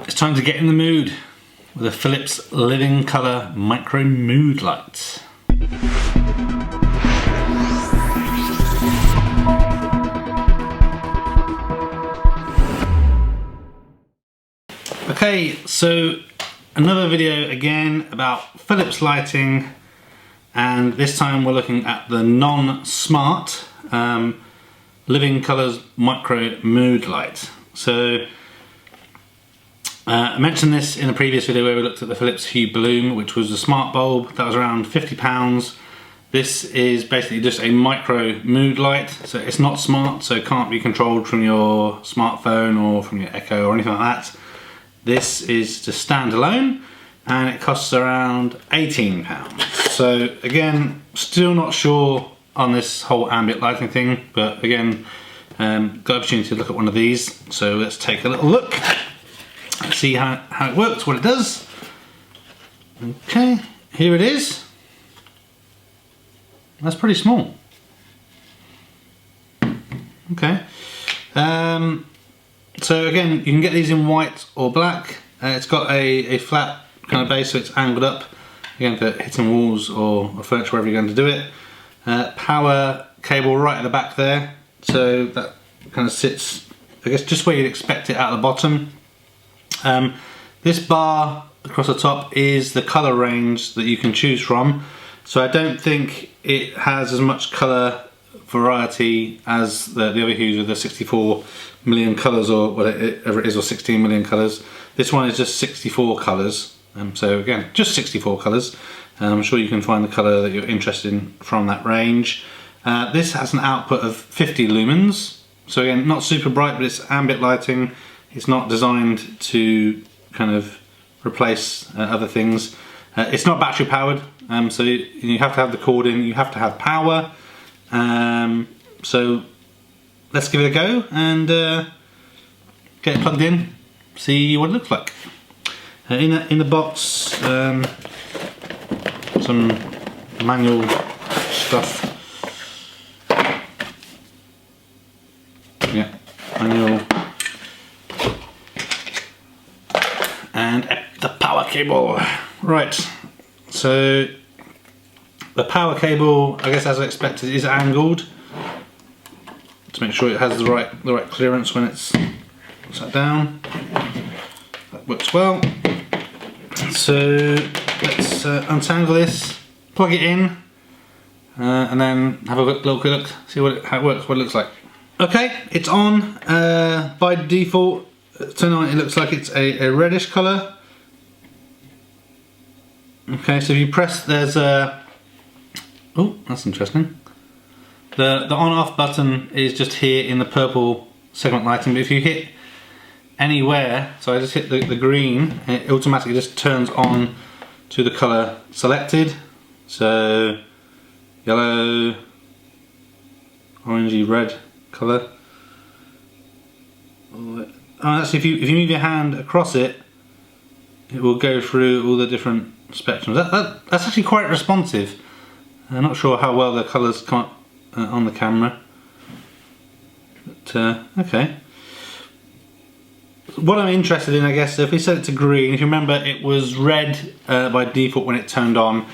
It's time to get in the mood with a Philips Living Colour Micro Mood Light. Okay, so another video again about Philips lighting, and this time we're looking at the non-smart Living Colours Micro Mood Light. So I mentioned this in a previous video where we looked at the Philips Hue Bloom, which was a smart bulb that was around £50. This is basically just a micro mood light, so it's not smart, so it can't be controlled from your smartphone or from your Echo or anything like that. This is just standalone and it costs around £18. So again, still not sure on this whole ambient lighting thing, but again, got the opportunity to look at one of these. So let's take a little look and see how it works, what it does. Okay, here it is. That's pretty small. Okay. So again, you can get these in white or black. It's got a flat kind of base, so it's angled up, again for hitting walls or furniture, wherever you're going to do it. Power cable right at the back there, so that kind of sits, I guess, just where you'd expect it at the bottom. This bar across the top is the colour range that you can choose from, so I don't think it has as much colour variety as the other hues with the 64 million colours or whatever it is, or 16 million colours. This one is just 64 colours, so again, just 64 colours. I'm sure you can find the colour that you're interested in from that range. This has an output of 50 lumens, so again, not super bright, but it's ambient lighting. It's not designed to kind of replace other things. It's not battery powered, so you have to have the cord in, you have to have power. So let's give it a go and get it plugged in, see what it looks like. In the box, some manual stuff. Yeah, manual. And the power cable. Right, so the power cable, I guess as I expected, is angled to make sure it has the right clearance when it's sat down. That works well. So let's untangle this, plug it in, and then have a look, see how it works, what it looks like. Okay, it's on. By default, turn on, it looks like it's a reddish colour. Okay, so if you press, there's a... Oh, that's interesting. The on-off button is just here in the purple segment lighting, but if you hit anywhere, so I just hit the green, it automatically just turns on to the colour selected. So yellow, orangey red colour. Oh, actually, if you move your hand across it, it will go through all the different spectrums. That's actually quite responsive. I'm not sure how well the colours come up on the camera, but okay. What I'm interested in, I guess, if we set it to green, if you remember, it was red by default when it turned on.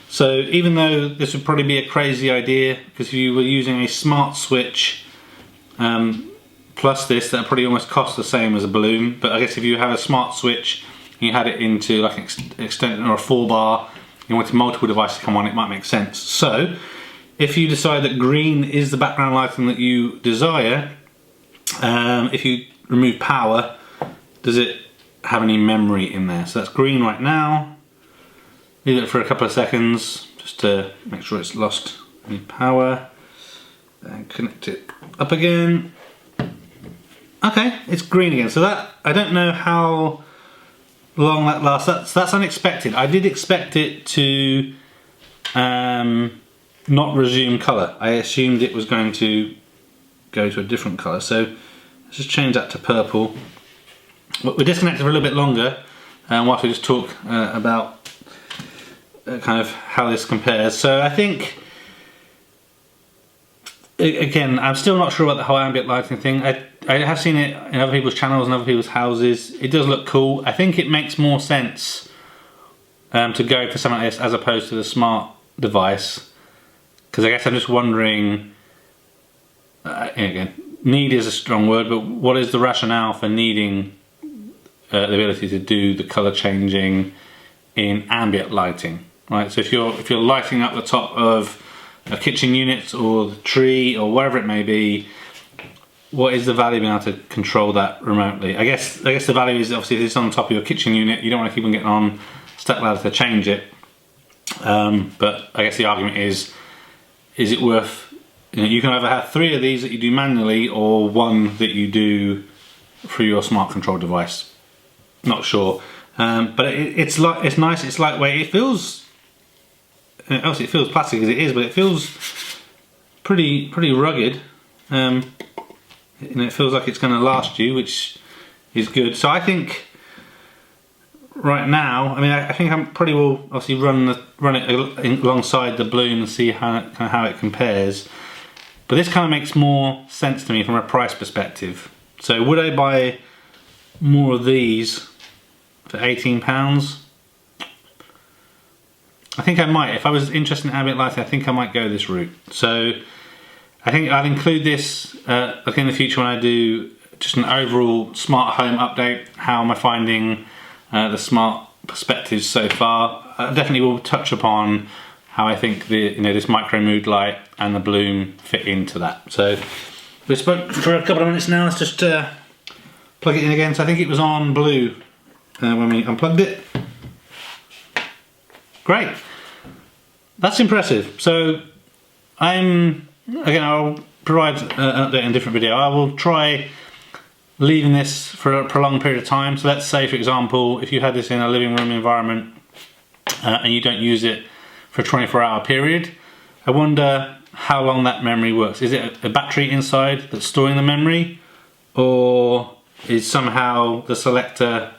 So even though this would probably be a crazy idea, because if you were using a smart switch plus this, that would probably almost cost the same as a balloon. But I guess if you have a smart switch, you had it into like an extension or a 4-bar, you wanted multiple devices to come on, it might make sense. So if you decide that green is the background lighting that you desire, if you remove power, does it have any memory in there? So that's green right now. Leave it for a couple of seconds just to make sure it's lost any power. Then connect it up again. Okay, it's green again. So that, I don't know how long that lasts. That's unexpected. I did expect it to not resume colour. I assumed it was going to go to a different colour. So let's just change that to purple. We're disconnected for a little bit longer whilst we just talk about kind of how this compares. So I think, again, I'm still not sure about the whole ambient lighting thing. I have seen it in other people's channels and other people's houses. It does look cool. I think it makes more sense to go for something like this as opposed to the smart device, because I guess I'm just wondering, again, need is a strong word, but what is the rationale for needing the ability to do the color changing in ambient lighting, right? So if you're lighting up the top of a kitchen unit or the tree or wherever it may be, what is the value of being able to control that remotely? I guess the value is obviously if it's on top of your kitchen unit, you don't want to keep on getting on step ladder to change it. But I guess the argument is it worth, you can either have 3 of these that you do manually or 1 that you do through your smart control device. Not sure, but it's nice. It's lightweight. It feels, obviously it feels plastic as it is, but it feels pretty rugged. It feels like it's going to last you, which is good. So I think right now, I mean, I think I'm pretty well obviously run it alongside the Bloom and see how it compares. But this kind of makes more sense to me from a price perspective. So would I buy more of these for £18? I think I might. If I was interested in ambient lighting, I think I might go this route. So I think I'll include this in the future when I do just an overall smart home update. How am I finding the smart perspectives so far? I definitely will touch upon how I think this micro mood light and the Bloom fit into that. So we spoke for a couple of minutes now. Let's just plug it in again. So I think it was on blue when we unplugged it. Great. That's impressive. So I'll provide an update in a different video. I will try leaving this for a prolonged period of time. So let's say, for example, if you had this in a living room environment and you don't use it for a 24-hour period, I wonder how long that memory works. Is it a battery inside that's storing the memory, or is somehow the selector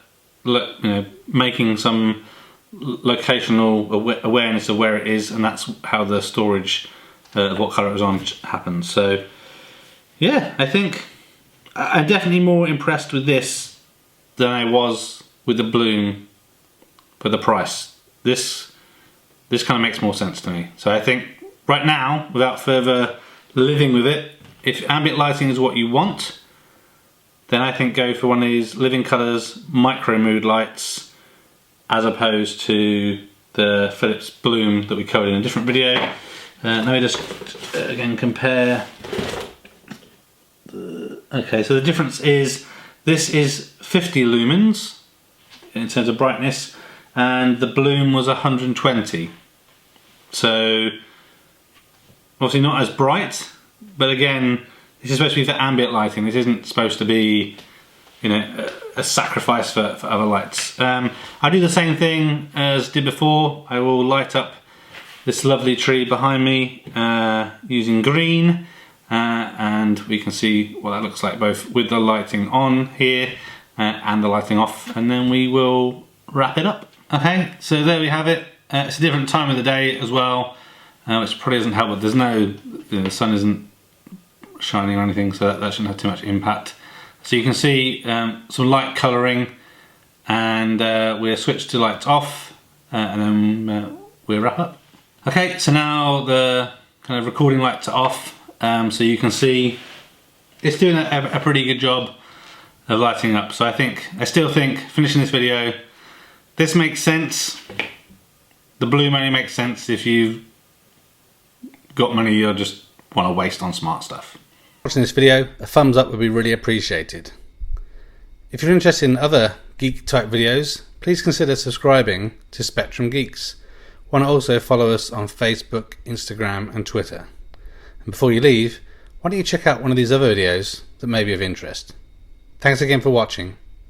making some locational awareness of where it is, and that's how the storage of what colour it was on happens. So yeah, I think I'm definitely more impressed with this than I was with the Bloom for the price. This kind of makes more sense to me. So I think right now, without further living with it, if ambient lighting is what you want, then I think go for one of these Living Colours micro mood lights as opposed to the Philips Bloom that we covered in a different video. Let me just again compare. Okay, so the difference is this is 50 lumens in terms of brightness, and the Bloom was 120. So obviously not as bright, but again, this is supposed to be for ambient lighting. This isn't supposed to be, a sacrifice for other lights. I do the same thing as did before. I will light up this lovely tree behind me using green, and we can see what that looks like both with the lighting on here and the lighting off, and then we will wrap it up. Okay, so there we have it. It's a different time of the day as well, which probably doesn't help, but there's no, the sun isn't shining or anything, so that shouldn't have too much impact. So you can see some light colouring, and we'll switch to lights off, and then we'll wrap up. Okay, so now the kind of recording lights are off, so you can see it's doing a pretty good job of lighting up. So I still think, finishing this video, this makes sense. The Bloom only makes sense if you've got money you just want to waste on smart stuff. Watching this video, a thumbs up would be really appreciated. If you're interested in other geek type videos, please consider subscribing to Spectrum Geeks. Why not also follow us on Facebook, Instagram and Twitter. And before you leave, why don't you check out one of these other videos that may be of interest. Thanks again for watching.